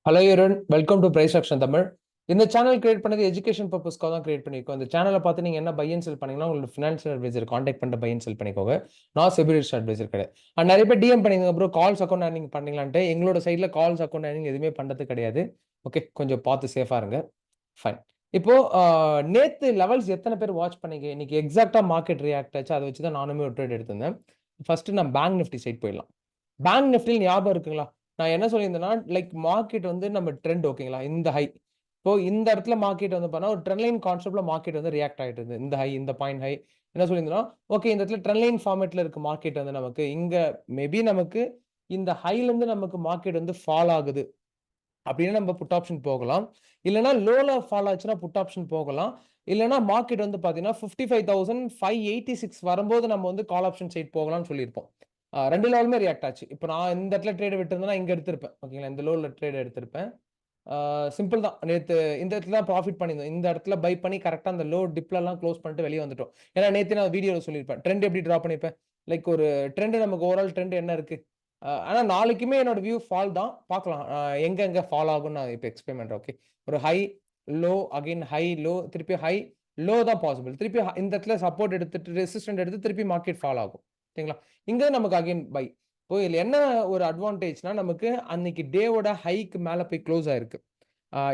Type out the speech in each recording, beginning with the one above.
Hello யூரன், welcome to price action Tamil. இந்த channel create பண்ணது எஜுகேஷன் பர்பஸ்க்காக தான் கிரியேட் பண்ணியிருக்கோம். இந்த சேனலை பார்த்து நீங்கள் என்ன பை அண்ட் செல் பண்ணீங்கன்னா உங்களுக்கு ஃபினான்ஷியல் அட்வைசர் காண்டாக்ட் பண்ணிட்டு பை அண்ட் செல் பண்ணிக்கோங்க. நான் செபிலிஸ்ட் அட்வைசர் கிடையாது. நிறைய பேர் டிஎம் பண்ணிங்க அப்புறம் கால்ஸ் அக்கௌண்ட் ஏர்னிங் பண்ணீங்களான்ட்டு எங்களோட சைடில் கால்ஸ் அக்கௌண்ட் ஏர்னிங் எதுவுமே பண்ணுறது கிடையாது. ஓகே, கொஞ்சம் பார்த்து சேஃபாக இருங்க. ஃபைன். இப்போ நேற்று லெவல்ஸ் எத்தனை பேர் வாட்ச் பண்ணீங்க? இன்னைக்கு எக்ஸாக்டாக மார்க்கெட் ரியாக்ட் ஆச்சு. அதை வச்சு தான் நானுமே ஒரு ட்ரேட் எடுத்திருந்தேன். ஃபர்ஸ்ட் நான் பேங்க் நிஃப்டி சைட் போயிடலாம். பேங்க் நிஃப்டியில் ஞாபகம் இருக்குங்களா? நான் என்ன சொல்லியிருந்தேன்னா, லைக் மார்க்கெட் வந்து நம்ம ட்ரெண்ட் ஓகேங்களா? இந்த ஹை. இப்போ இந்த இடத்துல மார்க்கெட் வந்து பார்த்தா ஒரு ட்ரெண்ட் லைன் கான்செப்ட்ல மார்க்கெட் வந்து ரியாக்ட் ஆயிட்டு இருந்தது. இந்த ஹை, இந்த பாயிண்ட் ஹை. என்ன சொல்லியிருந்தோம்னா, ஓகே இந்த இடத்துல ட்ரெண்ட் லைன் ஃபார்மேட்ல இருக்கு மார்க்கெட் வந்து நமக்கு. இங்க மேபி நமக்கு இந்த ஹைல இருந்து நமக்கு மார்க்கெட் வந்து ஃபால் ஆகுது அப்படின்னு நம்ம புட் ஆப்ஷன் போகலாம். இல்லைன்னா லோல ஃபால் ஆச்சுன்னா புட் ஆப்ஷன் போகலாம். இல்லைன்னா மார்க்கெட் வந்து பார்த்தீங்கன்னா 55,586 வரும்போது நம்ம வந்து கால் ஆப்ஷன் சைட் போகலாம்னு சொல்லியிருப்போம். ரெண்டு லெவலுமே ரியாக்ட் ஆச்சு. இப்போ நான் இந்த இடத்துல ட்ரேட் விட்டுருந்தேன்னா இங்க எடுத்திருப்பேன். ஓகேங்களா, இந்த லோல ட்ரேட் எடுத்திருப்பேன். சிம்பிள் தான். நேத்து இந்த இடத்துல தான் ப்ராஃபிட் பண்ணியிருந்தோம். இந்த இடத்துல பை பண்ணி கரெக்ட்டா அந்த லோ டிப்லலாம் க்ளோஸ் பண்ணிட்டு வெளிய வந்துட்டோம். ஏன்னா நேத்து நான் வீடியோல சொல்லியிருப்பேன். ட்ரெண்ட் எப்படி டிரா பண்ணியிருப்பேன். லைக் ஒரு ட்ரெண்ட் நமக்கு ஓவரால் ட்ரெண்ட் என்ன இருக்கு? ஆனா நாளைக்குமே என்னோட வியூ ஃபால் தான். பார்க்கலாம். எங்க ஃபால் ஆகும்னு நான் இப்ப எக்ஸ்பிளைன் பண்றேன். ஓகே. ஒரு high, low, again high, low, திருப்பி ஹை, லோ தான் பாசிபிள். திருப்பி இந்த இடத்துல சப்போர்ட் எடுத்துட்டு ரெசிஸ்டன்ட் எடுத்து திருப்பி மார்க்கெட் ஃபால் ஆகும். சரிங்களா? இங்க நமக்கு அகைன் பை. இப்போ இதுல என்ன ஒரு அட்வான்டேஜ்னா நமக்கு அன்னைக்கு டேவோட ஹைக்கு மேல போய் க்ளோஸ் ஆயிருக்கு.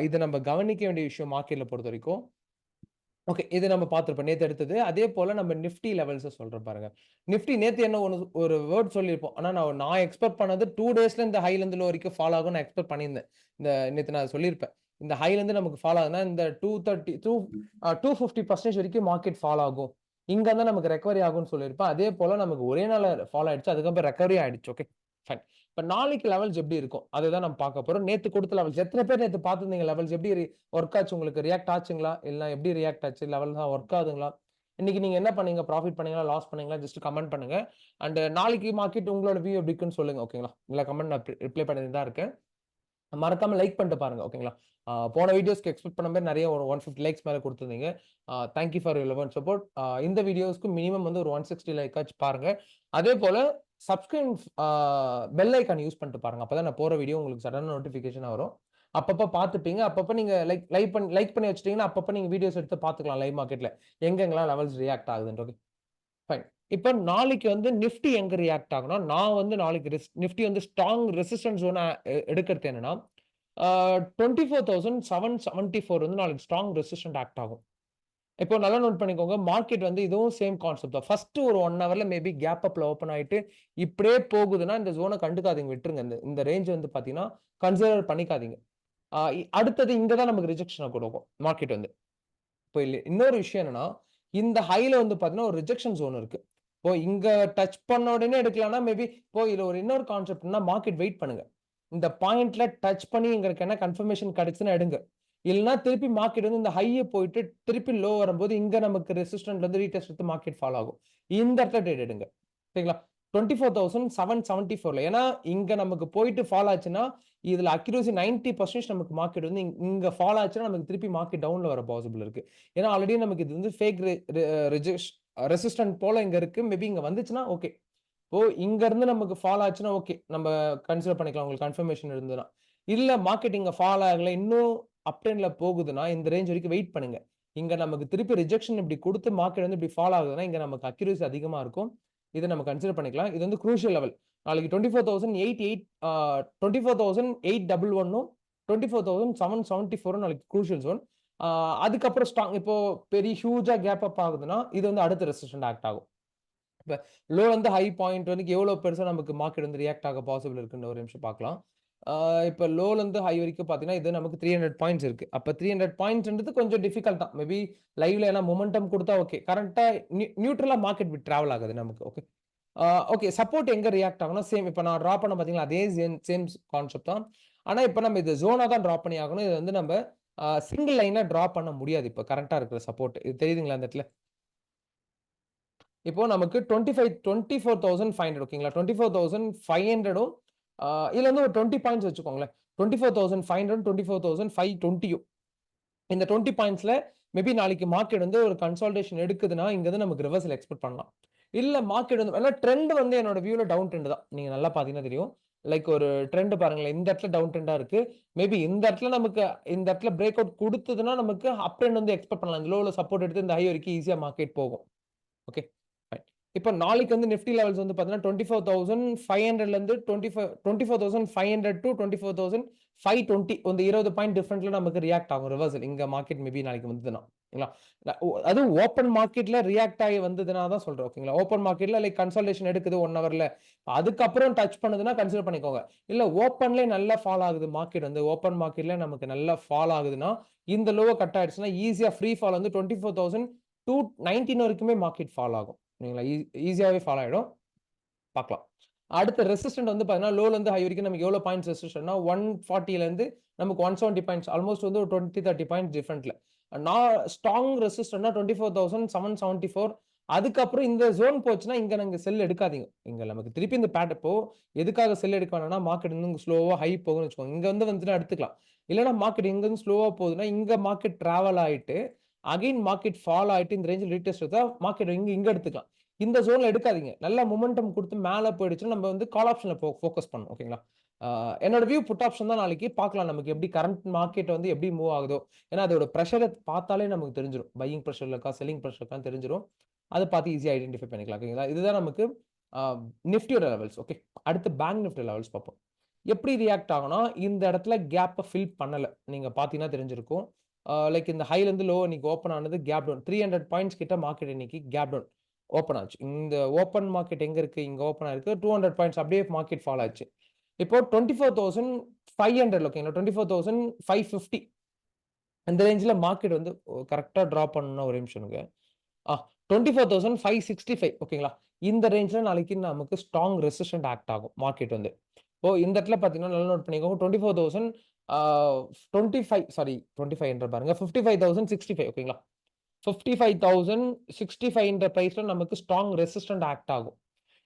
இது நம்ம கவனிக்க வேண்டிய விஷயம் மார்க்கெட்ல பொறுத்தவரைக்கும். ஓகே. இது நம்ம பார்த்திருப்போம். நேத்து எடுத்தது. அதே போல நம்ம நிஃப்டி லெவல்ஸ சொல்றேன் பாருங்க. நிஃப்டி நேத்து என்ன ஒரு வேர்ட் சொல்லியிருப்போம். ஆனா நான் எக்ஸ்பெக்ட் பண்ணது 2 டேஸ்ல இந்த ஹைல இருந்து லோ வரைக்கும் ஃபால் ஆகும்னு நான் எக்ஸ்பெக்ட் பண்ணியிருந்தேன். நேத்து நான் சொல்லியிருப்பேன். இந்த ஹைல இருந்து நமக்கு ஃபால் ஆகுதுன்னா இந்த 250% வரைக்கும் மார்க்கெட் ஃபால் ஆகும். இங்க இருந்தா நமக்கு ரெக்கவரி ஆகும்னு சொல்லியிருப்பேன். அதே போல நமக்கு ஒரே நாள்ல ஃபால் ஆயிடுச்சு. அதுக்கப்புறம் ரெக்கவரி ஆயிடுச்சு. ஓகே. ஃபைன். இப்ப நாளைக்கு லெவல்ஸ் எப்படி இருக்கும்? அதுதான் நம்ம பார்க்க போறோம். நேத்து கொடுத்த லெவல்ஸ் எத்தனை பேர் நேத்து பார்த்திருந்தீங்க லெவல்ஸ் எப்படி ஒர்க் ஆச்சு உங்களுக்கு? ரியாக்ட் ஆச்சுங்களா? இல்ல எப்படி ரியாக்ட் ஆச்சு? லெவல்லாம் ஒர்க் ஆகுதுங்களா? இன்னைக்கு நீங்க என்ன பண்ணீங்க? ப்ராஃபிட் பண்ணீங்களா? லாஸ் பண்ணீங்களா? ஜஸ்ட் கமெண்ட் பண்ணுங்க. அண்ட் நாளைக்கு மார்க்கெட் உங்களோட வியூ எப்படி இருக்குன்னு சொல்லுங்க. ஓகேங்களா? எல்லா கமெண்ட் நான் ரிப்ளை பண்ணிட்டு தான் இருக்கேன். மறக்காம லைக் பண்ணிட்டு பாருங்க. ஓகேங்களா? போன வீடியோஸ்க்கு எக்ஸ்பெக்ட் பண்ண மாதிரி நிறைய ஒரு 150 லைக்ஸ் மேல கொடுத்திருந்தீங்க. Thank you for your love and support. இந்த வீடியோஸ்க்கு மினிமம் வந்து ஒரு 160 லைக் ஆச்சு பாருங்க. அதே போல சப்ஸ்கிரைப் பெல் ஐக்கான் யூஸ் பண்ணிட்டு பாருங்க. அப்பதான் நான் போற வீடியோ உங்களுக்கு சடனா நோட்டிபிகேஷன் வரும். அப்பப்ப பார்த்துப்பீங்க. அப்பப்ப நீங்க லைக் பண்ணி வச்சுட்டீங்கன்னா அப்பப்ப நீங்க வீடியோஸ் எடுத்து பார்த்துக்கலாம் லைவ் மார்க்கெட்ல. எங்கெங்கெல்லாம் லெவல்ஸ் ரியாக்ட் ஆகுதுன்னு. ஓகே. ஃபைன். இப்ப நாளைக்கு வந்து நிஃப்டி எங்க ரியாக்ட் ஆகும்னா, நான் வந்து நாளைக்கு நிஃப்டி வந்து ஸ்ட்ராங் ரெசிஸ்டன்ஸ் ஜோனா எடுக்கிறது என்னன்னா, 24,774 வந்து நாளைக்கு ஸ்ட்ராங் ரெசிஸ்டன்ட் ஆக்ட் ஆகும். இப்போ நல்லா நோட் பண்ணிக்கோங்க. மார்க்கெட் வந்து இதுவும் சேம் கான்செப்ட் தான். ஃபர்ஸ்ட் ஒரு 1 ஹவர்ல மேபி கேப் அப்ல ஓப்பன் ஆயிட்டு இப்படியே போகுதுன்னா, இந்த ஜோன கண்டுக்காதீங்க. விட்டுருங்க. இந்த ரேஞ்ச் வந்து பார்த்தீங்கன்னா, கன்சிடர் பண்ணிக்காதீங்க. அடுத்தது இங்க தான் நமக்கு ரிஜெக்ஷன கொடுக்கும் மார்க்கெட் வந்து. இப்போ இன்னொரு விஷயம் என்னன்னா, இந்த ஹைல வந்து பார்த்தீங்கன்னா, ஒரு ரிஜெக்ஷன் ஜோன் இருக்கு. இப்போ இங்க டச் பண்ண உடனே எடுக்கலாம்னா, மேபி இப்போ இதுல ஒரு இன்னொரு கான்செப்ட்னா மார்க்கெட் வெயிட் பண்ணுங்க. இந்த பாயிண்ட்ல டச் பண்ணி எங்களுக்கு என்ன கன்ஃபர்மேஷன் கிடைச்சுன்னா எடுங்க. இல்லன்னா திருப்பி மார்க்கெட் வந்து இந்த ஹைய போயிட்டு திருப்பி லோ வரும்போது இங்க நமக்கு ரெசிஸ்டன்ட்ல இருந்து ரீடெஸ்ட் எடுத்து மார்க்கெட் ஃபால் ஆகும். இந்த இடத்துல ட்ரேட் எடுங்க. சரிங்களா? 24,774ல. ஏன்னா இங்க நமக்கு போயிட்டு ஃபால் ஆச்சுன்னா, இதுல அக்யூரசி 90% நமக்கு மார்க்கெட் வந்து இங்க ஃபால் ஆச்சுன்னா நமக்கு திருப்பி மார்க்கெட் டவுன்ல வர பாசிபிள் இருக்கு. ஏன்னா ஆல்ரெடி நமக்கு இது வந்து ஃபேக் ரெசிஸ்டன்ட் போல இங்க இருக்கு. மேபி இங்க வந்துச்சுன்னா ஓகே. இப்போ இங்க இருந்து நமக்கு ஃபால் ஆச்சுன்னா ஓகே. நம்ம கன்சிடர் பண்ணிக்கலாம் உங்களுக்கு கன்ஃபர்மேஷன் இருந்ததுன்னா. இல்ல மார்க்கெட் இங்க ஃபால் ஆகல. இன்னும் அப் ட்ரெண்ட்ல போகுதுன்னா, இந்த ரேஞ்ச் வரைக்கும் வெயிட் பண்ணுங்க. இங்க நமக்கு திருப்பி ரிஜெக்ஷன் இப்படி குடுத்து மார்க்கெட் வந்து இப்படி ஃபால் ஆகுதுன்னா, இங்க நமக்கு அக்யூரசி அதிகமா இருக்கும். இத நம்ம கன்சிடர் பண்ணிக்கலாம். இது வந்து குரூஷியல் லெவல். நாளைக்கு 24,811ம் 24,774 நாளைக்கு குரூஷியல் ஜோன். அதுக்கப்புறம் ஸ்ட்ராங் இப்போ பெரிய ஹியூஜா கேப் அப் ஆகுதுன்னா, இது வந்து அடுத்த ரெசிஸ்டன்ட் ஆக்ட் ஆகும். இப்ப லோ வந்து ஹை பாயிண்ட் வந்து எவ்வளவு பெருசா நமக்கு மார்க்கெட் வந்து ரியாக்ட் ஆக பாசிபிள் இருக்குன்னு ஒரு நிமிஷம் பார்க்கலாம். இப்ப லோல இருந்து ஹை வரைக்கும் பார்த்தீங்கன்னா, இது நமக்கு 300 பாயிண்ட்ஸ் இருக்கு. அப்ப 300 பாயிண்ட்ஸ்ன்றது கொஞ்சம் டிஃபிகல்ட் தான். மேபி லைவ்ல ஏன்னா மொமெண்டம் குடுத்தா ஓகே. கரண்ட்டா நியூட்ரலா மார்க்கெட் டிராவல் ஆகுது நமக்கு. ஓகே. ஓகே. சப்போர்ட் எங்க ரியாக்ட் ஆகும்னா, சேம் இப்ப நான் டிரா பண்ண பார்த்தீங்களா, அதே சேம் கான்செப்ட் தான். ஆனா இப்ப நம்ம இது ஜோனா தான் டிரா பண்ணி ஆகணும். இது வந்து நம்ம சிங்கிள் லைனா டிரா பண்ண முடியாது. இப்ப கரண்ட்டா இருக்கிற சப்போர்ட். இது தெரியுதுங்களா இந்த இடத்துல? இப்போ நமக்கு 24,500 ஓகேங்களா? 24,500ம் இதுல வந்து ஒரு 20 பாயிண்ட்ஸ் வச்சுக்கோங்களேன். 24,500 24,520 இந்த 20 பாயிண்ட்ஸ்ல மேபி நாளைக்கு மார்க்கெட் வந்து ஒரு கன்சால்டேஷன் எடுக்குதுன்னா, இங்க இருந்து நமக்கு ரிவர்சல் எக்ஸ்பெக்ட் பண்ணலாம். இல்ல மார்க்கெட் வந்து ஏன்னா ட்ரெண்ட் வந்து என்னோட வியூல டவுன் ட்ரெண்ட் தான். நீங்க நல்லா பார்த்தீங்கன்னா தெரியும். லைக் ஒரு ட்ரெண்ட் பாருங்களேன். இந்த இடத்துல டவுன் ட்ரெண்டா இருக்கு. மேபி இந்த இடத்துல நமக்கு இந்த இடத்துல பிரேக் அவுட் குடுத்ததுன்னா, நமக்கு அப் ட்ரெண்ட் வந்து எக்ஸ்பெக்ட் பண்ணலாம். இந்த லோல சப்போர்ட் எடுத்து இந்த ஹை வரைக்கும் ஈஸியா மார்க்கெட் போகும். ஓகே. ஃபைன். இப்ப நாளைக்கு வந்து நிஃப்டி லெவல்ஸ் வந்து பார்த்தீங்கன்னா, 24,500லேருந்து 24,500 டூ 24,520 இந்த 20 பாயிண்ட் டிஃபரண்ட்ல நமக்கு ரியாக்ட் ஆகும். ரிவர்சல். இங்க மார்க்கெட் மேபி நாளைக்கு வந்ததுன்னா. ஓகேங்களா? அதுவும் ஓப்பன் மார்க்கெட்ல ரியாக்ட் ஆகி வந்ததுன்னா தான் சொல்றேன். ஓகேங்களா? ஓப்பன் மார்க்கெட்ல லைக் கன்சல்டேஷன் எடுக்குது 1 ஹவர்ல. அதுக்கப்புறம் டச் பண்ணுதுன்னா கன்சிடர் பண்ணிக்கோங்க. இல்ல ஓப்பன்லயே நல்லா ஃபால் ஆகுது மார்க்கெட் வந்து ஓப்பன் மார்க்கெட்ல நமக்கு நல்லா ஃபால் ஆகுதுன்னா, இந்த லோவ கட் ஆயிடுச்சுன்னா, ஈஸியா ஃப்ரீ ஃபால் வந்து 24,219 வரைக்குமே மார்க்கெட் ஃபால் ஆகும். சரிங்களா? ஈஸியாவே ஃபால் ஆயிடும். பார்க்கலாம். அடுத்த ரெசிஸ்டன்ட் வந்து பார்த்தீங்கன்னா, லோல இருந்து ஹை வரைக்கும் நமக்கு எவ்வளோ பாயிண்ட்ஸ் ரெசிஸ்டன்ட்னா 140ல இருந்து நமக்கு 170 பாயிண்ட்ஸ் ஆல்மோஸ்ட் வந்து ஒரு 20, 30 பாயிண்ட்ஸ் டிஃபரண்ட்ல. நான் ஸ்ட்ராங் ரெசிஸ்டன்ட்னா 24,774. அதுக்கப்புறம் இந்த ஜோன் போச்சுன்னா, இங்க நீங்க செல் எடுக்காதீங்க. இங்க நமக்கு திருப்பி இந்த இப்போ எதுக்காக செல் எடுக்க வேணாம்னா, மார்க்கெட் இன்னும் ஸ்லோவா ஹை போகும்னு வச்சுக்கோங்க. இங்க வந்துச்சுன்னா எடுத்துக்கலாம். இல்லன்னா மார்க்கெட் இங்க இருந்து ஸ்லோவா போகுதுன்னா, இங்க மார்க்கெட் டிராவல் ஆயிட்டு, அகைன் மார்க்கெட் ஃபால் ஆயிட்டு இந்த ரேஞ்சில் ரீடெஸ்ட் எடுத்தா மார்க்கெட் இங்க எடுத்துக்கலாம். இந்த ஜோன்ல எடுக்காதீங்க. நல்ல மொமெண்டம் குடுத்து மேல போயிடுச்சுன்னா, நம்ம வந்து கால் ஆப்ஷன்ல ஃபோக்கஸ் பண்ணணும். ஓகேங்களா? என்னோட வியூ புட் ஆப்ஷன் தான் நாளைக்கு பார்க்கலாம். நமக்கு எப்படி கரண்ட் மார்க்கெட் வந்து எப்படி மூவ் ஆகுதோ. ஏன்னா அதோட பிரஷர பார்த்தாலே நமக்கு தெரிஞ்சிரும். பையிங் பிரஷர்ல இருக்கா, செல்லிங் பிரஷர் இருக்கான்னு தெரிஞ்சிரும். அத பார்த்து ஈஸியா ஐடென்டிஃபை பண்ணிக்கலாம். ஓகேங்களா? இதுதான் நமக்கு அ நிஃப்டியோட லெவல்ஸ். ஓகே. அடுத்து பேங்க் நிஃப்டி லெவல்ஸ் பார்ப்போம். எப்படி ரியாக்ட் ஆகும்னா, இந்த இடத்துல கேப்ப ஃபில் பண்ணல. நீங்க பார்த்தீங்கன்னா தெரிஞ்சிருக்கும். லைக் இந்த ஹைல இருந்து லோ இன்னைக்கு ஓப்பன் ஆனது கேப் டவுன். 300 பாயிண்ட்ஸ் கிட்ட மார்க்கெட் இன்னைக்கு கேப் டவுன். ஓப்பன் ஆச்சு. இந்த ஓப்பன் மார்க்கெட் எங்க இருக்கு? இங்க ஓப்பன் ஆயிருக்கு. 200 பாயிண்ட்ஸ் அப்படியே மார்க்கெட் ஃபால் ஆச்சு. இப்போ 24,500 ஓகேங்களா? 24,550 இந்த ரேஞ்ச்ல மார்க்கெட் வந்து கரெக்ட்டா டிராப் பண்ணணும்னா ஒரே நிமிஷம் இருங்க. 24,565 ஓகேங்களா? இந்த ரேஞ்ச்ல நாளைக்கு நமக்கு ஸ்ட்ராங் ரெசிஸ்டன்ட் ஆக்ட் ஆகும் மார்க்கெட் வந்து. இப்போ இந்த இடத்துல பார்த்தீங்கன்னா, நல்லா நோட் பண்ணிக்கோங்க. 24,000 ஆ 25 சாரி 25 பாருங்க. 55,065 ஓகேங்களா? 55,065 பிரைஸ்ல நமக்கு ஸ்ட்ராங் ரெசிஸ்டன்ட் ஆக்ட் ஆகும்.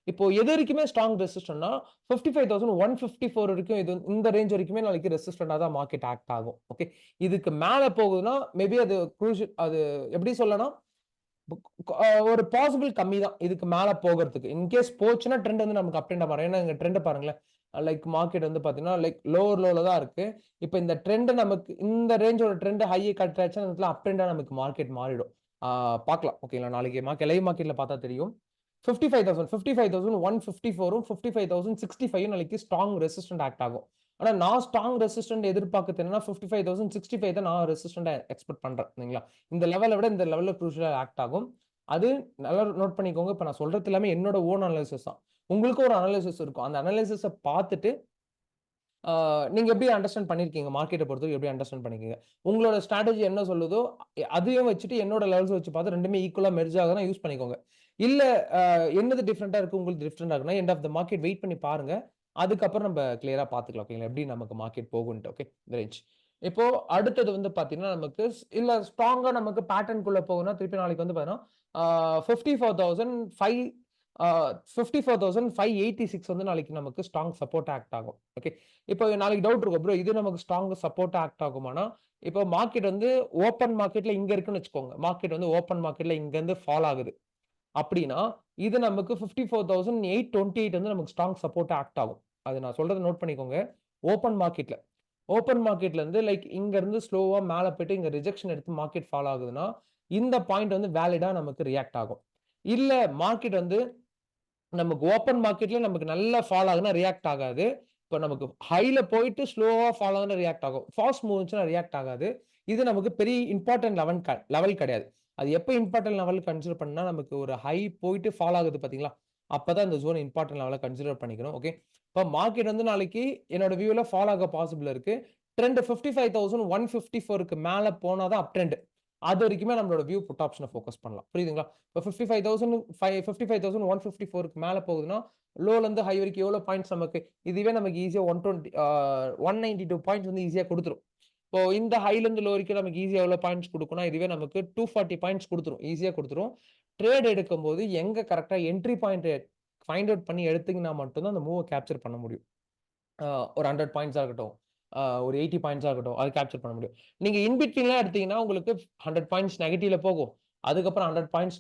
இப்போ எது வரைக்குமே ஸ்ட்ராங் ரெசிஸ்டன்ட்னா 55,154 வரைக்கும் இது இந்த ரேஞ்ச் வரைக்குமே நாளைக்கு ரெசிஸ்டன்ட்டா தான் மார்க்கெட் ஆக்ட் ஆகும். ஓகே. இதுக்கு மேல போகுதுன்னா, மேபி அது அது எப்படி சொல்லலாம்? ஒரு பாசிபிள் கம்மி தான். இதுக்கு மேல போகறதுக்கு. இன்கேஸ் போச்சுன்னா ட்ரெண்ட் வந்து நமக்கு அப் அண்ட் டவுன். ஏன்னா இங்க ட்ரெண்ட் பாருங்களேன். லைக் மார்க்கெட் வந்து பார்த்தீங்கன்னா, லைக் லோல தான் இருக்கு. இப்ப இந்த ட்ரெண்ட் நமக்கு இந்த ரேஞ்சோட ட்ரெண்ட் ஹை கட் ஆச்சுன்னா, அந்த இடத்துல அப் அண்ட் டவுன் நமக்கு மார்க்கெட் மாறிடும். பார்க்கலாம். ஓகேங்களா? நாளைக்கு லைவ் மார்க்கெட்ல பார்த்தா தெரியும். 55,000 55,154ம் 55,065ம் நாளைக்கு ஸ்ட்ராங் ரெசிஸ்டன்ட் ஆக்ட் ஆகும். ஆனா நான் ஸ்ட்ராங் ரெசிஸ்டன்ட் எதிர்பார்க்கிறது என்னன்னா 55,065 தான் நான் ரெசிஸ்டன்ட்டா எக்ஸ்பெக்ட் பண்றேன். சரிங்களா? இந்த லெவல விட இந்த லெவல்ல குரூஷியலா ஆக்ட் ஆகும். அது நல்லா நோட் பண்ணிக்கோங்க. இப்ப நான் சொல்றது எல்லாமே என்னோட ஓன் அனாலிசிஸ் தான். உங்களுக்கும் ஒரு அனாலிசிஸ் இருக்கும். அந்த அனாலிசிஸ பார்த்துட்டு ஆ நீங்க எப்படி அண்டர்ஸ்டாண்ட் பண்ணியிருக்கீங்க? மார்க்கெட்ட பொறுத்தவரைக்கும் எப்படி அண்டர்ஸ்டாண்ட் பண்ணியிருக்கீங்க? உங்களோட ஸ்ட்ராட்டஜி என்ன சொல்லுதோ, அதையும் வச்சுட்டு என்னோட லெவல்ஸ் வச்சு பார்த்து 2மே ஈக்குவலா மெர்ஜ் ஆகுதுன்னா யூஸ் பண்ணிக்கோங்க. இல்ல என்னது டிஃபரெண்ட்டா இருக்கு, உங்களுக்கு டிஃபரெண்ட்டா இருக்குன்னா, end of the market wait பண்ணி பாருங்க. அதுக்கப்புறம் நம்ம கிளியரா பார்த்துக்கலாம். ஓகேங்களா? எப்படி நமக்கு மார்க்கெட் போகுன்ட்டு. ஓகே. இந்த ரேஞ்ச். இப்போ அடுத்தது வந்து பார்த்தீங்கன்னா, நமக்கு இல்ல ஸ்ட்ராங்கா நமக்கு பேட்டர்ன்குள்ள போகும்னா, திருப்பி நாளைக்கு வந்து பார்த்தீங்கன்னா, 54,500 ஆ 54,586 வந்து நாளைக்கு நமக்கு ஸ்ட்ராங் சப்போர்ட் ஆக்ட் ஆகும். ஓகே. இப்போ நாளைக்கு டவுட் இருக்கும். ப்ரோ இது நமக்கு ஸ்ட்ராங் சப்போர்ட் ஆக்ட் ஆகுமானா, இப்போ மார்க்கெட் வந்து ஓப்பன் மார்க்கெட்ல இங்க இருக்குன்னு வச்சுக்கோங்க. மார்க்கெட் வந்து ஓப்பன் மார்க்கெட்ல இங்க இருந்து ஃபால் ஆகுது. அப்படின்னா, இது நமக்கு 54,828 வந்து நமக்கு ஸ்ட்ராங் சப்போர்ட் ஆக்ட் ஆகும். அது நான் சொல்றத நோட் பண்ணிக்கோங்க. ஓப்பன் மார்க்கெட்ல. ஓப்பன் மார்க்கெட்ல இருந்து லைக் இங்க இருந்து ஸ்லோவா மேல போயிட்டு இங்க ரிஜெக்ஷன் எடுத்து மார்க்கெட் ஃபால் ஆகுதுன்னா, இந்த பாயிண்ட் வந்து வேலிடா நமக்கு ரியாக்ட் ஆகும். இல்ல மார்க்கெட் வந்து நமக்கு ஓப்பன் மார்க்கெட்ல நமக்கு நல்லா ஃபால் ஆகுதுன்னா ரியாக்ட் ஆகாது. இப்ப நமக்கு ஹைல போயிட்டு ஸ்லோவா ஃபால் ஆகுதுன்னா ரியாக்ட் ஆகும். ஃபாஸ்ட் மூவ் இருந்துச்சுன்னா ரியாக்ட் ஆகாது. இது நமக்கு பெரிய இம்பார்ட்டன்ட் லெவல் கிடையாது. அது எப்ப இம்பார்ட்டன்ட் லெவல் கன்சிடர் பண்ணா நமக்கு ஒரு ஹை போயிட்டு ஃபால் ஆகுது பார்த்தீங்களா? அப்பதான் இந்த ஜோன் இம்பார்ட்டன்ட் லெவலா கன்சிடர் பண்ணிக்கணும். ஓகே. இப்ப மார்க்கெட் வந்து நாளைக்கு என்னோட வியூல ஃபால் ஆக பாசிபிள் இருக்கு. ட்ரெண்ட் 55,154க்கு மேல போனா தான் அப் ட்ரெண்ட். அது வரைக்குமே நம்மளோட வியூ புட் ஆப்ஷன ஃபோக்கஸ் பண்ணலாம். புரியுதுங்களா? இப்ப 55,154க்கு மேல போகுதுன்னா, லோல இருந்து ஹை வரைக்கும் எவ்வளோ பாயிண்ட்ஸ் நமக்கு இதுவே நமக்கு ஈஸியா 192 பாயிண்ட்ஸ் வந்து ஈஸியா குடுத்துரும். இப்போ இந்த ஹைல இருந்து லோ வரைக்கும் நமக்கு ஈஸியா எவ்வளோ பாயிண்ட்ஸ் குடுக்கும்னா, இதுவே நமக்கு 240 பாயிண்ட்ஸ் குடுத்துரும். ஈஸியா குடுத்துரும். ட்ரேட் எடுக்கும்போது எங்க கரெக்ட்டா என்ட்ரி பாயிண்ட் ஃபைண்ட் அவுட் பண்ணி எடுத்தீங்கன்னா மட்டும் தான் அந்த மூவ கேப்சர் பண்ண முடியும். அ ஒரு 100 பாயிண்ட்ஸா இருக்கட்டும், ஒரு 80 பாயிண்ட்ஸா இருக்கட்டும், அது கேப்சர் பண்ண முடியும். நீங்க இன் பிட்வீன்லாம் எடுத்தீங்கன்னா, உங்களுக்கு 100 பாயிண்ட்ஸ் நெகட்டிவ்ல போகும். அதுக்கப்புறம் 100 பாயிண்ட்ஸ்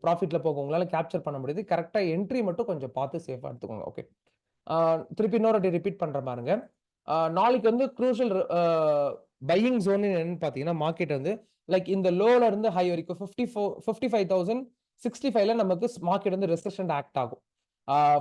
ப்ராஃபிட்ல போகும். உங்களால கேப்சர் பண்ண முடியுது. கரெக்ட்டா என்ட்ரி மட்டும் கொஞ்சம் பார்த்து சேஃபா எடுத்துக்கோங்க. ஓகே. திருப்பி இன்னொரு ரிப்பீட் பண்ற பாருங்க. நாளைக்கு வந்து க்ரூஷியல் பையிங் ஜோன் என்னன்னு பாத்தீங்கன்னா, மார்க்கெட் வந்து லைக் இந்த லோல இருந்து ஹை வரைக்கும் 55,065ல நமக்கு மார்க்கெட் வந்து ரெசிஸ்டன்ட் ஆக்ட் ஆகும்.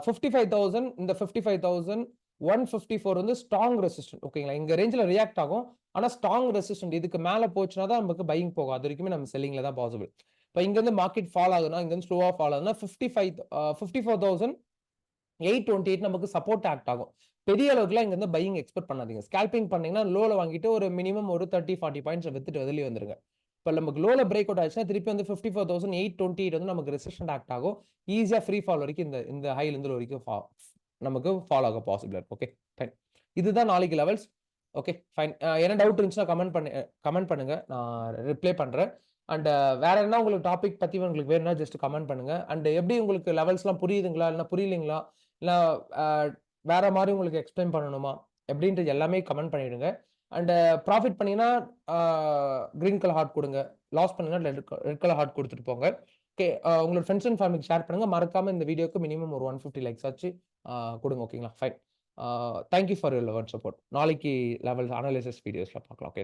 55,000 இந்த 55,154 வந்து ஸ்ட்ராங் ரெசிஸ்டன்ட். ஓகேங்களா? இங்க ரேஞ்ச்ல ரியாக்ட் ஆகும். ஆனா ஸ்ட்ராங் ரெசிஸ்டன்ட் இதுக்கு மேல போச்சுன்னா தான் நமக்கு பையிங் போகும். அது வரைக்குமே நம்ம செல்லிங்ல தான் பாசிபிள். இப்ப இங்க இருந்து மார்க்கெட் ஃபால் ஆகுதுன்னா, இங்க இருந்து ஸ்லோவா ஃபால் ஆகுதுன்னா 54,828 நமக்கு சப்போர்ட் ஆக்ட் ஆகும். பெரிய அளவுக்குலாம் இங்க இருந்து பையிங் எக்ஸ்பெக்ட் பண்ணாதீங்க. ஸ்கேல்பிங் பண்ணீங்கன்னா லோல வாங்கிட்டு ஒரு மினிமம் ஒரு 30, 40 பாயிண்ட்ஸ் வித்துட்டு வெளிய வந்துருங்க. இப்ப நமக்கு லோல பிரேக் அவுட் ஆச்சுன்னா திருப்பி வந்து 54,828 வந்து நமக்கு ரெசிஸ்டன்ட் ஆக்ட் ஆகும். ஈஸியா ஃப்ரீ ஃபால் வரைக்கும் இந்த இந்த ஹைல இருந்து லோ வரைக்கும் நமக்கு ஃபால் ஆக பாசிபிள் இருக்கு. Okay fine. இதுதான் நாளைக்கு லெவல்ஸ். Okay fine. என்ன டவுட் இருந்துச்சுன்னா கமெண்ட் பண்ணுங்க. நான் ரிப்ளை பண்றேன். அண்ட் வேற என்ன உங்களுக்கு டாபிக் பத்தி உங்களுக்கு வேணும்னா ஜஸ்ட் கமெண்ட் பண்ணுங்க. அண்ட் எப்படி உங்களுக்கு லெவல்ஸ்லாம் புரியுதுங்களா? இல்ல புரியலீங்களா? இல்ல வேற மாரி உங்களுக்கு எக்ஸ்பிளைன் பண்ணணுமா? எப்படின்றது எல்லாமே கமெண்ட் பண்ணிடுங்க. அண்ட் ப்ராஃபிட் பண்ணீங்கன்னா கிரீன் கலர் ஹார்ட் குடுங்க. லாஸ் பண்ணீங்கன்னா ரெட் கலர் ஹார்ட் குடுத்துட்டு போங்க. ஓகே. உங்களோட ஃப்ரெண்ட்ஸ் அண்ட் ஃபேமிலிக்கு ஷேர் பண்ணுங்க. மறக்காம இந்த வீடியோக்கு மினிமம் ஒரு 150 லைக்ஸ் ஆச்சு குடுங்க. ஓகேங்களா? Fine. Thank you for your love and support. நாளைக்கு லெவல்ஸ் அனாலிசிஸ் வீடியோஸ்ல பார்க்கலாம். ஓகே.